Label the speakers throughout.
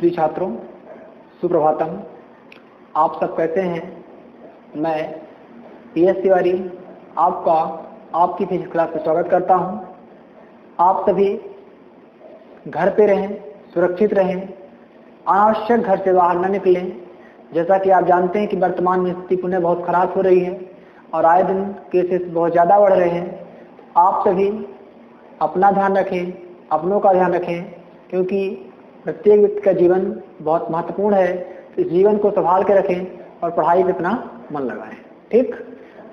Speaker 1: प्रिय छात्रों, सुप्रभातम। आप सब कैसे हैं? मैं PS तिवारी आपका आपकी फिजिक्स क्लास में स्वागत करता हूं। आप सभी घर पे रहें, सुरक्षित रहें, अनावश्यक घर से बाहर न निकलें। जैसा कि आप जानते हैं कि वर्तमान में स्थिति पुनः बहुत खराब हो रही है और आए दिन केसेस बहुत ज़्यादा बढ़ रहे हैं। आप सभी अपना ध्यान रखें, अपनों का ध्यान रखें, क्योंकि प्रत्येक व्यक्ति का जीवन बहुत महत्वपूर्ण है। तो इस जीवन को संभाल के रखें और पढ़ाई में अपना मन लगाएं। ठीक,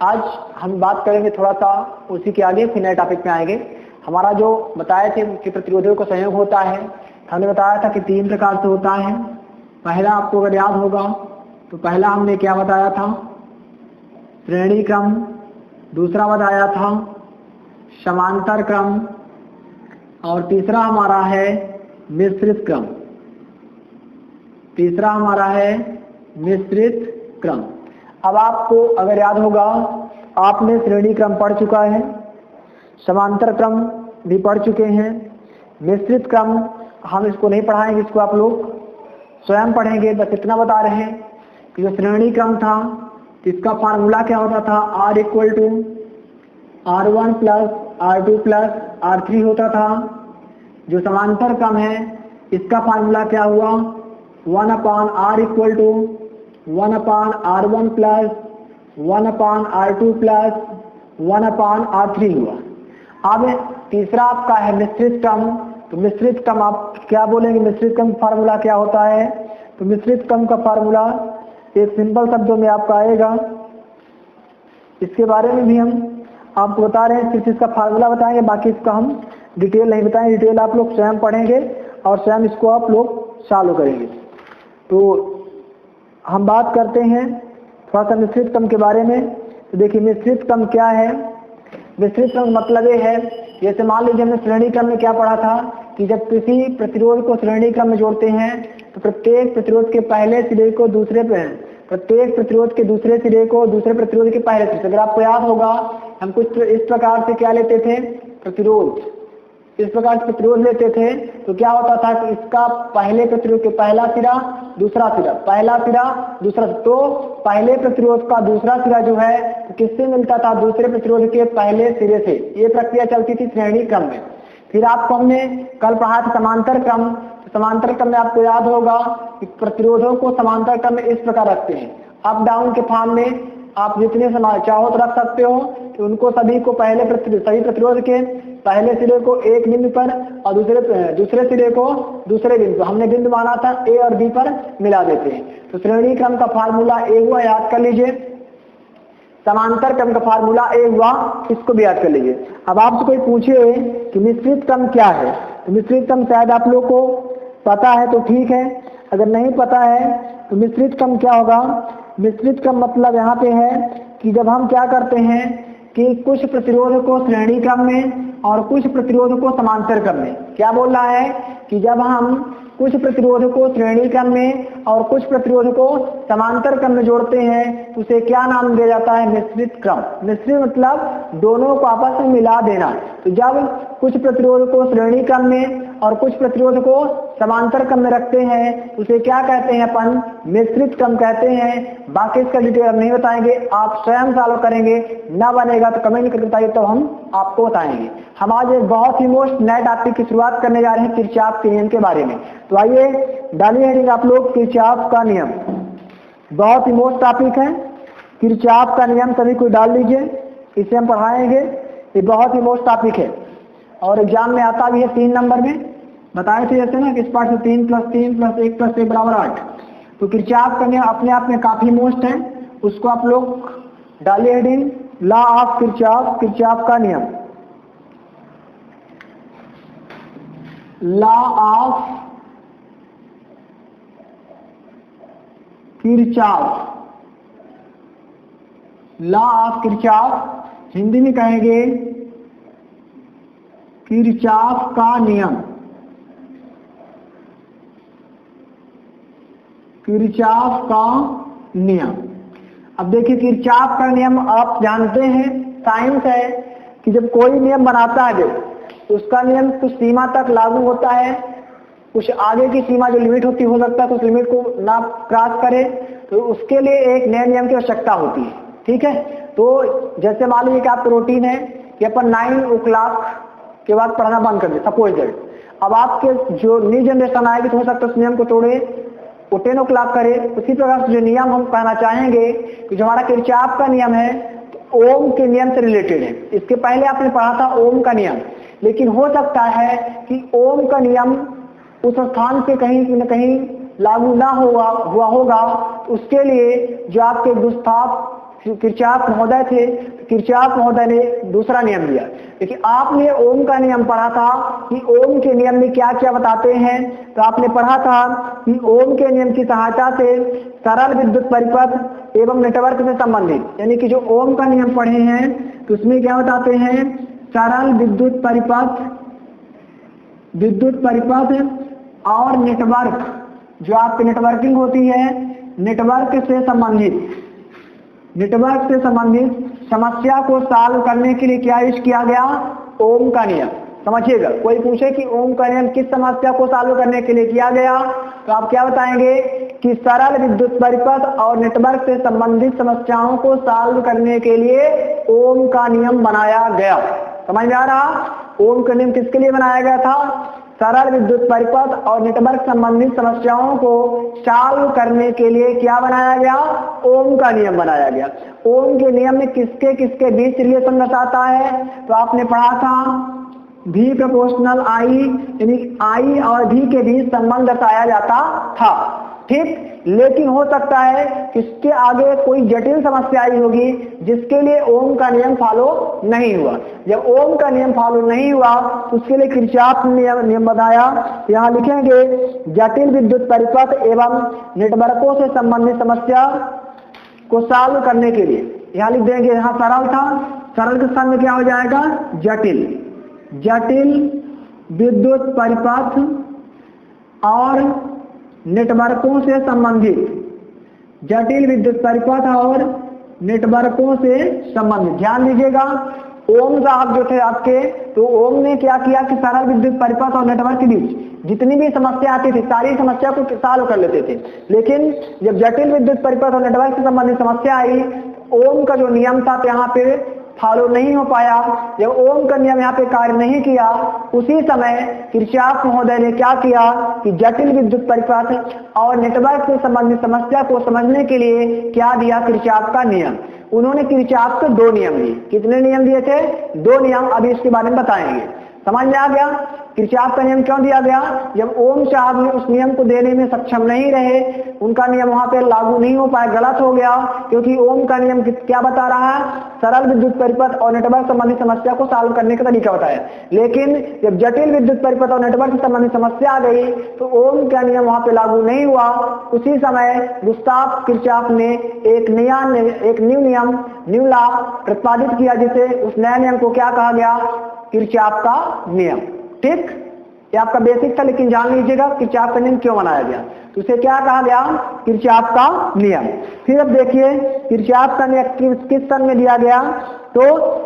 Speaker 1: आज हम बात करेंगे थोड़ा सा उसी के आगे, फिर नए टॉपिक में आएंगे। हमारा जो बताए थे कि प्रतिरोधियों का संयोग होता है, हमने बताया था कि 3 प्रकार से होता है। पहला आपको अगर याद होगा तो पहला हमने क्या बताया था? श्रेणी क्रम। दूसरा बताया था समांतर क्रम और तीसरा हमारा है मिश्रित क्रम। तीसरा हमारा है मिश्रित क्रम। अब आपको अगर याद होगा, आपने श्रेणी क्रम पढ़ चुका है, समांतर क्रम भी पढ़ चुके हैं, मिश्रित क्रम हम इसको नहीं पढ़ाएंगे, इसको आप लोग स्वयं पढ़ेंगे। बस इतना बता रहे हैं कि जो श्रेणी क्रम था इसका फार्मूला क्या होता था? R = R1 + R2 + R3 होता था। जो समांतर क्रम है इसका फार्मूला क्या हुआ? 1/R = 1/R1 + 1/R2 + 1/R3 हुआ। अब तीसरा आपका है मिश्रित क्रम। तो मिश्रित क्रम आप क्या बोलेंगे? मिश्रित क्रम फार्मूला क्या होता है? तो मिश्रित क्रम का फार्मूला एक सिंपल शब्दों में आपका आएगा। इसके बारे में भी हम आपको बता रहे हैं, सिर्फ इसका फार्मूला बताएंगे, बाकी इसका हम डिटेल नहीं बताएंगे। डिटेल आप लोग स्वयं पढ़ेंगे और स्वयं इसको आप लोग सॉल्व करेंगे। तो हम बात करते हैं थोड़ा सा मिश्रित क्रम के बारे में। तो देखिए मिश्रित क्रम क्या है? मिश्रित क्रम मतलब ये है, जैसे मान लीजिए हमने श्रेणी क्रम में क्या पढ़ा था कि जब किसी प्रतिरोध को श्रेणी क्रम में जोड़ते हैं तो प्रत्येक प्रतिरोध के पहले सिरे को दूसरे पे, प्रत्येक प्रतिरोध के दूसरे सिरे को दूसरे प्रतिरोध के पहले सिरे। अगर आपको याद होगा, हम कुछ इस प्रकार से क्या लेते थे? प्रतिरोध। इस प्रकार से प्रतिरोध लेते थे तो क्या होता था कि इसका पहले प्रतिरोध के पहला सिरा, दूसरा सिरा, पहला सिरा, दूसरा। तो पहले प्रतिरोध का दूसरा सिरा जो है तो किससे मिलता था? दूसरे प्रतिरोध के पहले सिरे से। ये प्रक्रिया चलती थी श्रेणी क्रम में। फिर आपको हमने कल पढ़ा था समांतर क्रम। तो समांतर क्रम में आपको याद होगा कि प्रतिरोधों को समांतर क्रम में इस प्रकार रखते हैं, अप डाउन के फॉर्म में। आप जितने चाहो तो रख सकते हो कि उनको सभी को सभी प्रतिरोध के पहले सिरे को एक बिंदु पर और दूसरे सिरे को दूसरे बिंदु, हमने बिंदु माना था A और B पर मिला देते हैं। तो श्रेणी क्रम का फार्मूला A हुआ, याद कर लीजिए। समांतर क्रम का फार्मूला A हुआ, इसको भी याद कर लीजिए। अब आपसे कोई पूछे कि मिश्रित क्रम क्या है, तो मिश्रित क्रम शायद आप लोग को पता है तो ठीक है, अगर नहीं पता है तो मिश्रित क्रम क्या होगा? मिश्रित क्रम मतलब यहाँ पे है कि जब हम क्या करते हैं कि कुछ प्रतिरोध को श्रेणी क्रम में और कुछ प्रतिरोध को समांतर क्रम में, क्या बोल रहा है कि जब हम कुछ प्रतिरोध को श्रेणी क्रम में और कुछ प्रतिरोध को समांतर क्रम में जोड़ते हैं तो उसे क्या नाम दिया जाता है? मिश्रित क्रम। मिश्रित मतलब दोनों को आपस में मिला देना। तो जब कुछ प्रतिरोध को श्रेणी क्रम में और कुछ प्रतिरोध को समांतर क्रम में रखते हैं उसे क्या कहते हैं? अपन मिश्रित क्रम कहते हैं। बाकी इसका डिटेल हम नहीं बताएंगे, आप स्वयं सॉल्व करेंगे। ना बनेगा तो कमेंट करके बताइए, तो हम आपको बताएंगे। हम आज एक बहुत ही मोस्ट नए टॉपिक की शुरुआत करने जा रहे हैं, किरचॉफ के नियम के बारे में। तो आइए डालिए हेडिंग आप लोग, किरचॉफ का नियम। बहुत ही मोस्ट टॉपिक है किरचॉफ का नियम, सभी को डाल लीजिए, इसे हम पढ़ाएंगे। ये बहुत ही मोस्ट टॉपिक है और एग्जाम में आता भी है 3 नंबर में। बताए थे जैसे ना कि इस पार्ट से 3 + 3 + 1 + 1 = 8। तो किरचॉफ का नियम अपने आप में काफी मोस्ट है, उसको आप लोग डालिए heading, law of Kirchhoff, Kirchhoff का नियम। Law of Kirchhoff, law of Kirchhoff, Hindi में कहेंगे किरचॉफ का नियम। किरचॉफ का नियम। अब देखिए किरचॉफ का नियम आप जानते हैं, साइंस है कि जब कोई नियम बनाता है तो उसका नियम कुछ सीमा तक लागू होता है कुछ आगे की सीमा जो लिमिट होती हो सकता है तो उस लिमिट को ना क्रॉस करे, तो उसके लिए एक नए नियम की आवश्यकता होती है। ठीक है, तो जैसे मान लीजिए कि आपका रूटीन है कि अपन 9 o'clock के बाद पढ़ना बंद कर दे, सपोज दैट। अब आपके जो न्यू जनरेशन आएगी तो हो सकता है उस नियम को तोड़े, वो 10 o'clock करे। उसी प्रकार से जो नियम हम कहना चाहेंगे कि जो हमारा किरचॉफ का नियम है तो ओम के नियम से रिलेटेड है। इसके पहले आपने पढ़ा था ओम का नियम, लेकिन हो सकता है कि ओम का नियम उस स्थान पे कहीं न कहीं लागू ना हुआ होगा, तो उसके लिए जो आपके गुस्ताफ किरचॉफ महोदय थे, किरचॉफ महोदय ने दूसरा नियम दिया। देखिए आपने ओम का नियम पढ़ा था कि ओम के नियम में क्या क्या बताते हैं, तो आपने पढ़ा था कि ओम के नियम की सहायता से सरल विद्युत परिपथ एवं नेटवर्क से संबंधित, यानी कि जो ओम का नियम पढ़े हैं तो उसमें क्या बताते हैं, सरल विद्युत परिपथ और नेटवर्क, जो आपकी नेटवर्किंग होती है, नेटवर्क से संबंधित समस्या को सॉल्व करने के लिए क्या यूज किया गया, ओम का नियम। समझिएगा, कोई पूछे कि ओम का नियम किस समस्या को सॉल्व करने के लिए किया गया, तो आप क्या बताएंगे कि सरल विद्युत परिपथ और नेटवर्क से संबंधित समस्याओं को सॉल्व करने के लिए ओम का नियम बनाया गया। समझ में आ रहा, ओम का नियम किसके लिए बनाया गया था, सरल विद्युत परिपथ और नेटवर्क संबंधित समस्याओं को सॉल्व करने के लिए क्या बनाया गया, ओम का नियम बनाया गया। ओम के नियम में किसके किसके बीच रिलेशन दर्शाता है, तो आपने पढ़ा था V प्रोपोर्शनल I, यानी I और V के बीच संबंध दर्शाया जाता था। ठीक, लेकिन हो सकता है कि इसके आगे कोई जटिल समस्या आई होगी जिसके लिए ओम का नियम फॉलो नहीं हुआ। जब ओम का नियम फॉलो नहीं हुआ तो उसके लिए किरचॉफ नियम बताया। यहाँ लिखेंगे जटिल विद्युत परिपथ एवं नेटवर्कों से संबंधित समस्या को सॉल्व करने के लिए, यहाँ लिख देंगे, यहाँ सरल था, सरल के स्थान में क्या हो जाएगा, जटिल विद्युत परिपथ और नेटवर्कों से संबंधित, जटिल विद्युत परिपथ और नेटवर्कों से संबंधित। ध्यान दीजिएगा, ओम साहब जो थे आपके, तो ओम ने क्या किया कि सरल विद्युत परिपथ और नेटवर्क के बीच जितनी भी समस्या आती थी सारी समस्या को सॉल्व कर लेते थे। लेकिन जब जटिल विद्युत परिपथ और नेटवर्क से संबंधित समस्या आई, ओम का जो नियम था यहाँ पे फॉलो नहीं हो पाया। जब ओम का नियम यहाँ पे कार्य नहीं किया, उसी समय किरचॉफ महोदय ने क्या किया कि जटिल विद्युत परिपथ और नेटवर्क से संबंधित समस्या को समझने के लिए क्या दिया, किरचॉफ का नियम। उन्होंने किरचॉफ के 2 नियम दिए। कितने नियम दिए थे, 2 नियम। अभी इसके बारे में बताएंगे। समझ में आ गया किरचॉफ का नियम क्यों दिया गया, जब ओम साहब ने उस नियम को देने में सक्षम नहीं रहे, उनका नियम वहां पे लागू नहीं हो पाया, गलत हो गया, क्योंकि ओम का नियम क्या बता रहा है, सरल विद्युत परिपथ और नेटवर्क संबंधित समस्या को सॉल्व करने का तरीका बताया। लेकिन जब जटिल विद्युत परिपथ और नेटवर्क से संबंधित समस्या आ गई तो ओम का नियम वहां पे लागू नहीं हुआ। उसी समय गुस्ताफ किरचॉफ ने एक न्यू लॉ प्रतिपादित किया, जिसे उस नए नियम को क्या कहा गया, किरचॉफ का नियम। ठीक, ये आपका बेसिक था, लेकिन जान लीजिएगा किरचॉफ का नियम क्यों बनाया गया। तो उसे क्या कहा गया, किरचॉफ का नियम। फिर अब देखिए किरचॉफ का नियम किस सन में दिया गया, तो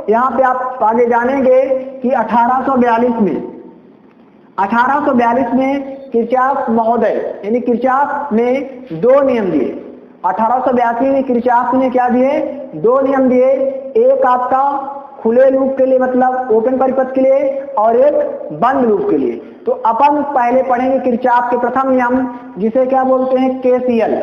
Speaker 1: यहाँ पे आप आगे जानेंगे कि 1842 में किरचॉफ महोदय यानी किरचॉफ ने 2 नियम दिए। 1882 में किरचॉफ ने क्या दिए, 2 नियम दिए। एक आपका खुले लूप के लिए, मतलब ओपन परिपथ के लिए, और एक बंद लूप के लिए। तो अपन पहले पढ़ेंगे किरचॉफ के प्रथम नियम, जिसे क्या बोलते हैं, KCL,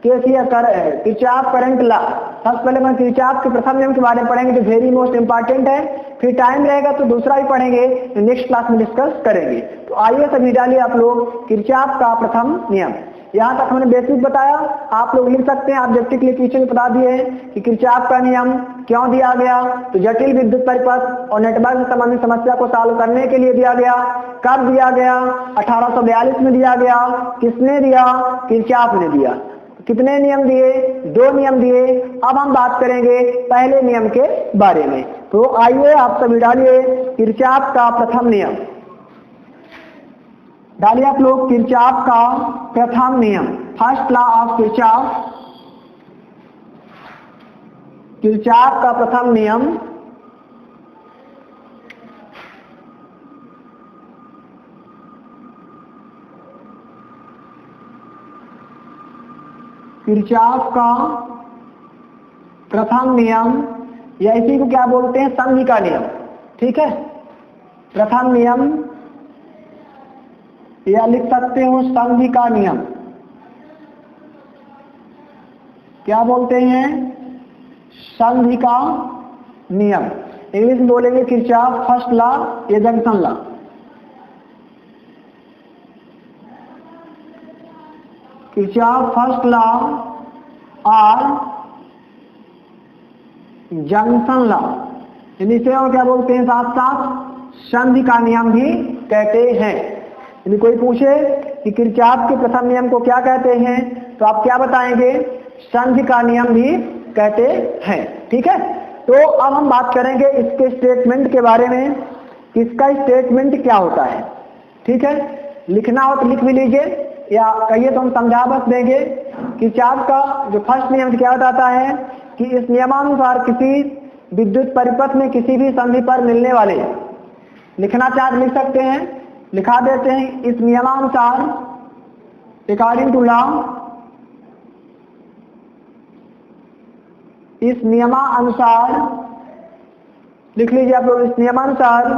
Speaker 1: किरचॉफ करंट लॉ। सबसे पहले मैं किरचॉफ के प्रथम नियम के बारे में पढ़ेंगे, जो वेरी मोस्ट इंपॉर्टेंट है। फिर टाइम रहेगा तो दूसरा भी पढ़ेंगे, नेक्स्ट क्लास में डिस्कस करेंगे। तो आइए सभी डालिए आप लोग किरचॉफ का प्रथम नियम। यहाँ तक हमने बेसिक बताया, आप लोग लिख सकते हैं, ऑब्जेक्टिव के लिए पीछे बता दिए कि किरचॉफ का नियम क्यों दिया गया। तो जटिल विद्युत परिपथ और नेटवर्क से संबंधित समस्या को सॉल्व करने के लिए दिया गया। कब दिया गया, 1842 में दिया गया। किसने दिया, किरचॉफ ने दिया। कितने नियम दिए, 2 नियम दिए। अब हम बात करेंगे पहले नियम के बारे में। तो आइए आप सभी डालिए किरचॉफ का प्रथम नियम। डालिए आप लोग किरचॉफ का प्रथम नियम, first law of Kirchhoff. Kirchhoff का प्रथम नियम, किरचॉफ का प्रथम नियम, या इसी को क्या बोलते हैं, संधि का नियम। ठीक है, प्रथम नियम या लिख सकते हो संधि का नियम। क्या बोलते हैं, संधि का नियम। इंग्लिश में बोलेंगे किरचॉफ फर्स्ट लॉ या junction law. Kirchhoff first law और जंक्शन लॉ, इसे और क्या बोलते हैं, साथ साथ संधि का नियम भी कहते हैं। यदि कोई पूछे कि किरचॉफ के प्रथम नियम को क्या कहते हैं, तो आप क्या बताएंगे, संधि का नियम भी कहते हैं। ठीक है, तो अब हम बात करेंगे इसके स्टेटमेंट के बारे में, इसका स्टेटमेंट क्या होता है। ठीक है, लिखना हो तो लिख भी लीजिए, या कहिए तो हम समझा बस देंगे। किरचॉफ का जो फर्स्ट नियम क्या बताता है कि इस नियमानुसार किसी विद्युत परिपथ में किसी भी संधि पर मिलने वाले, लिखना चाहे लिख सकते हैं, लिखा देते हैं, इस नियमानुसार, अकॉर्डिंग टू लॉ, इस नियमानुसार, लिख लीजिए आप लोग, इस नियमानुसार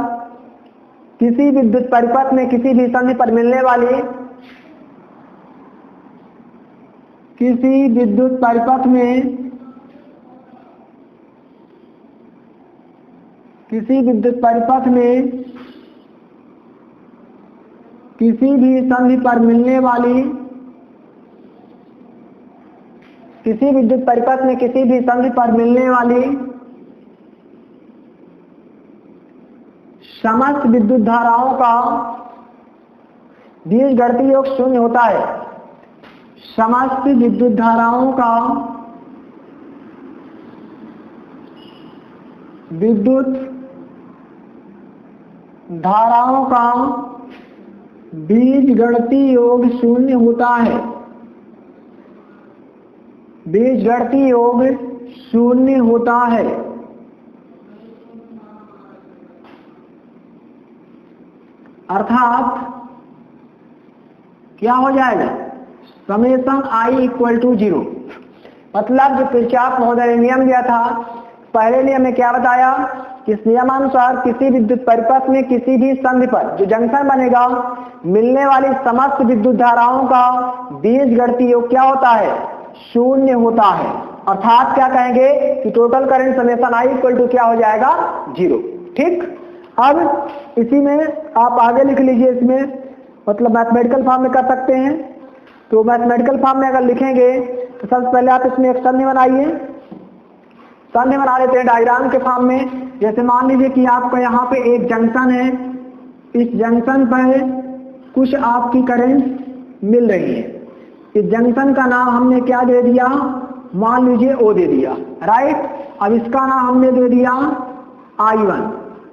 Speaker 1: किसी विद्युत परिपथ में किसी भी संधि पर मिलने वाली, किसी विद्युत परिपथ में किसी विद्युत परिपथ में किसी भी संधि पर मिलने वाली, किसी विद्युत परिपथ में किसी भी संधि पर मिलने वाली समस्त विद्युत धाराओं का बीजगणितीय योग शून्य होता है। समस्त विद्युत धाराओं का बीजगणितीय योग शून्य होता है। बीजगणितीय योग शून्य होता है। अर्थात क्या हो जाएगा, समेशन I इक्वल टू 0। मतलब जो किरचॉफ महोदय ने नियम दिया था, पहले नियम में क्या बताया कि इस नियमानुसार किसी विद्युत परिपथ में किसी भी संधि पर जो जंक्शन बनेगा, मिलने वाली समस्त विद्युत धाराओं का बीजगणितीय योग क्या होता है, शून्य होता है। अर्थात क्या कहेंगे कि total current summation I equal to क्या हो जाएगा, 0। ठीक, अब इसी में आप आगे लिख लीजिए, इसमें मतलब मैथमेटिकल फॉर्म में कर सकते हैं। तो मैथमेटिकल फॉर्म में अगर लिखेंगे तो सबसे पहले आप इसमें एक संधि बनाइए। संधि बना लेते हैं डायग्राम के फॉर्म में। जैसे मान लीजिए कि आपको यहाँ पे एक जंक्शन है, इस जंक्शन पर कुछ आपकी करंट मिल रही है। इस जंक्शन का नाम हमने क्या दे दिया, मान लीजिए O दे दिया, राइट। अब इसका नाम हमने दे दिया I1,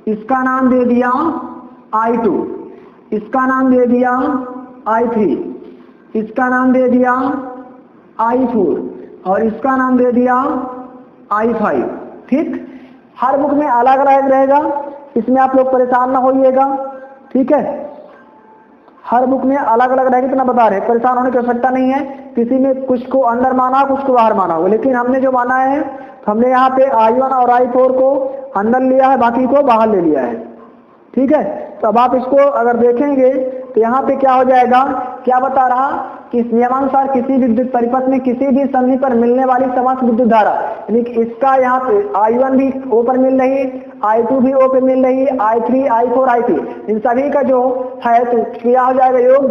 Speaker 1: इसका नाम दे दिया I2, इसका नाम दे दिया I3, इसका नाम दे दिया I4 और इसका नाम दे दिया I5। ठीक, हर बुक में अलग अलग रहेगा, इसमें आप लोग परेशान ना होइएगा। ठीक है, हर बुक में अलग अलग रहेगा, इतना बता रहे, परेशान होने की आवश्यकता नहीं है। किसी में कुछ को अंदर माना, कुछ को बाहर माना हो, लेकिन हमने जो माना है, हमने यहाँ पे I1 और I4 को अंदर लिया है, बाकी को बाहर ले लिया है। ठीक है, तो अब आप इसको अगर देखेंगे तो यहाँ पे क्या हो जाएगा, क्या बता रहा कि इस नियमानुसार किसी विद्युत परिपथ में किसी भी संधि पर मिलने वाली समस्त विद्युत धारा, यानी कि इसका यहाँ पे I1 भी O पर मिल रही, I2 भी O पे मिल रही, I3, I4, I3, इन सभी का जो है तो क्या हो जाएगा, योग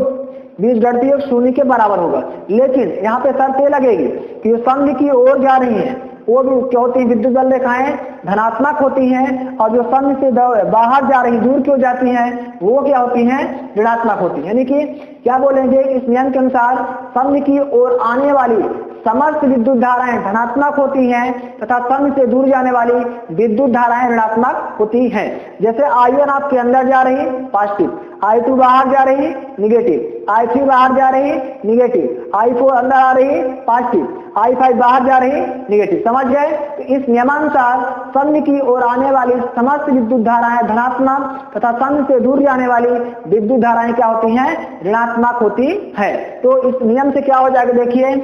Speaker 1: बीजगणितीय योग शून्य के बराबर होगा। लेकिन यहाँ पे शर्त ये लगेगी कि संधि की ओर जा रही है, वो भी क्या होती है, विद्युत बल रेखाएं धनात्मक होती हैं, और जो संधि से बाहर जा रही, दूर क्यों जाती हैं, वो क्या होती हैं, ऋणात्मक होती है। यानी कि क्या बोलेंगे, इस नियम के अनुसार संधि की ओर आने वाली समस्त विद्युत धाराएं धनात्मक होती हैं तथा संधि से दूर जाने वाली विद्युत धाराएं ऋणात्मक होती हैं। जैसे I1 आपके अंदर जा रही पॉजिटिव, I2 बाहर जा रही निगेटिव, I3 बाहर जा रही निगेटिव, I4 अंदर आ रही पॉजिटिव, I5 बाहर जा रही निगेटिव। समझ गए। तो इस नियमानुसार संधि की ओर आने वाली समस्त विद्युत धाराएं धनात्मक तथा संधि से दूर जाने वाली विद्युत धाराएं क्या होती हैं, ऋणात्मक होती है। तो इस नियम से क्या हो जाएगा, देखिए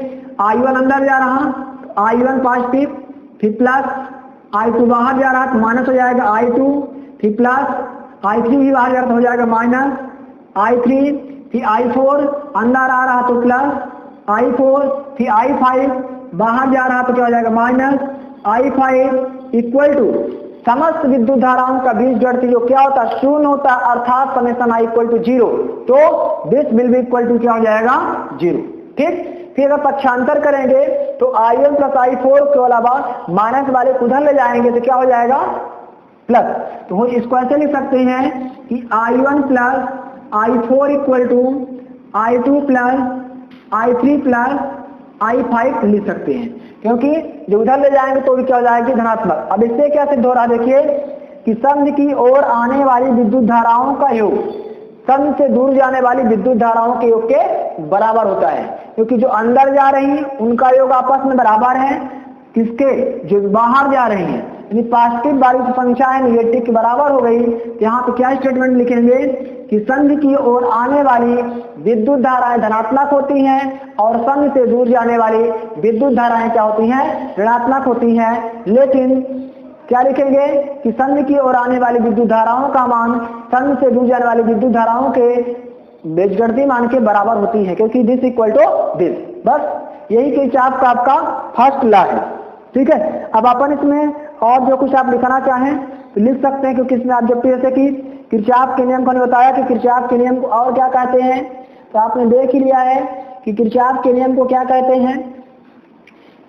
Speaker 1: I1 अंदर जा रहा, I1 पॉजिटिव, फिर प्लस I2 बाहर जा रहा तो माइनस हो जाएगा I2, फिर प्लस I3 भी बाहर जा रहा तो हो जाएगा माइनस I3, फिर I4 अंदर आ रहा तो प्लस I4, फिर I5 बाहर जा रहा तो क्या हो जाएगा माइनस I5 इक्वल टू समस्त विद्युत धाराओं का बीजगणित जो क्या होता है शून्य होता है, अर्थात समेशन I इक्वल टू 0, तो this will be equal to क्या हो जाएगा 0। ठीक, फिर अगर पक्षांतर करेंगे तो I1 प्लस I4 के अलावा माइनस वाले उधर ले जाएंगे तो क्या हो जाएगा प्लस। तो हम इसको ऐसे लिख सकते हैं कि I1 plus I4 equal to I2 plus I3 plus I5 लिख सकते हैं, क्योंकि जो उधर ले जाएंगे तो भी क्या हो जाएगी धनात्मक। अब इससे क्या सिद्ध हो रहा है, देखिए कि संध की ओर आने वाली विद्युत धाराओं का योग संध से दूर जाने वाली विद्युत धाराओं के योग के बराबर होता है, क्योंकि जो अंदर जा रही हैं उनका योग आपस में बराबर है किसके, जो बाहर जा रही हैं, यानी पॉजिटिव वाली संख्या है निगेटिव के बराबर हो गई। यहाँ पे क्या स्टेटमेंट लिखेंगे कि संध की ओर आने वाली विद्युत धाराएं धनात्मक होती हैं और संध से दूर जाने वाली विद्युत धाराएं क्या होती हैं ऋणात्मक होती हैं। लेकिन क्या लिखेंगे कि संध की ओर आने वाली विद्युत धाराओं का मान संध से दूर जाने वाली विद्युत धाराओं के बीजगणितीय मान के बराबर होती है, क्योंकि दिस इक्वल टू दिस। बस यही किरचॉफ का आपका फर्स्ट लॉ है। ठीक है, अब अपन इसमें और जो कुछ आप लिखना चाहें तो लिख सकते हैं, क्योंकि इसमें ऑब्जेक्टिव जैसे कि किरचॉफ के नियम को बताया कि किरचॉफ के नियम को और क्या कहते हैं, तो आपने देख ही लिया है कि किरचॉफ के नियम को क्या कहते हैं।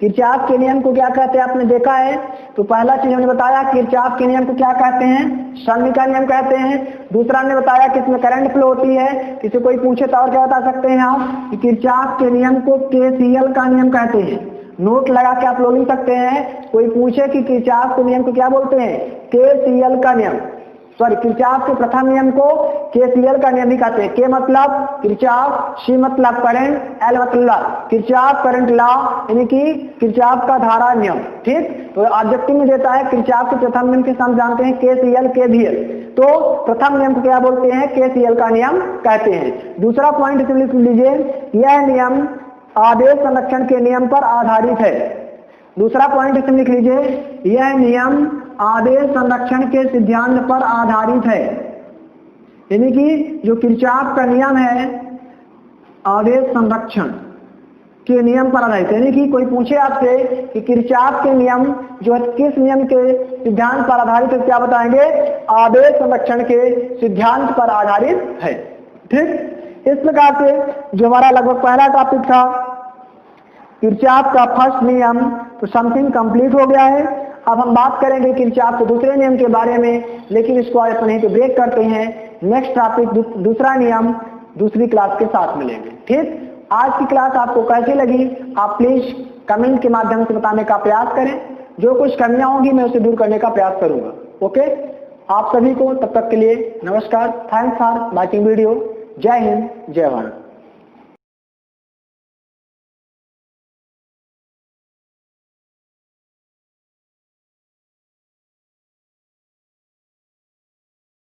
Speaker 1: किरचॉफ के नियम को क्या कहते हैं आपने देखा है। तो पहला चीज हमने बताया किरचॉफ के नियम को क्या कहते हैं, संधि का नियम कहते हैं। दूसरा हमने बताया कि इसमें करंट फ्लो होती है। किसी कोई पूछे तो और क्या बता सकते हैं आप कि किरचॉफ के नियम को केसीएल का नियम कहते हैं। नोट लगा के आप लोग लिख सकते हैं। कोई पूछे कि किरचॉफ के नियम को क्या बोलते हैं, केसीएल का नियम, सॉरी किरचॉफ के प्रथम नियम को केसीएल का नियम भी कहते हैं। के मतलब किरचॉफ, सी मतलब करंट, एल मतलब किरचॉफ करंट लॉ, यानी कि किरचॉफ का धारा नियम। ठीक, तो ऑब्जेक्टिव में देता है किरचॉफ के प्रथम नियम के हम जानते हैं केसीएल केवीएल, तो प्रथम नियम को क्या बोलते हैं केसीएल का नियम कहते हैं। दूसरा पॉइंट इसमें लिख लीजिए, यह नियम आदेश संरक्षण के नियम पर आधारित है। दूसरा पॉइंट इसमें लिख लीजिए, यह नियम आदेश संरक्षण के सिद्धांत पर आधारित है, यानी कि जो किरचॉफ का नियम है आदेश संरक्षण के नियम पर आधारित, यानी कि कोई पूछे आपसे कि किरचॉफ के नियम जो है किस नियम के सिद्धांत पर आधारित है, क्या बताएंगे आदेश संरक्षण के सिद्धांत पर आधारित है। ठीक, इस प्रकार से जो हमारा लगभग पहला टॉपिक था किरचॉफ का फर्स्ट नियम, तो समथिंग कंप्लीट हो गया है। अब हम बात करेंगे किरचॉफ के दूसरे नियम के बारे में, लेकिन इसको आज अपन यहीं पे ब्रेक करते हैं। नेक्स्ट टॉपिक दूसरा नियम दूसरी क्लास के साथ मिलेंगे। ठीक, आज की क्लास आपको कैसी लगी आप प्लीज कमेंट के माध्यम से बताने का प्रयास करें। जो कुछ कमियां होंगी मैं उसे दूर करने का प्रयास करूंगा। ओके, आप सभी को तब तक के लिए नमस्कार। Thanks for watching video. जय हिंद, जय भारत।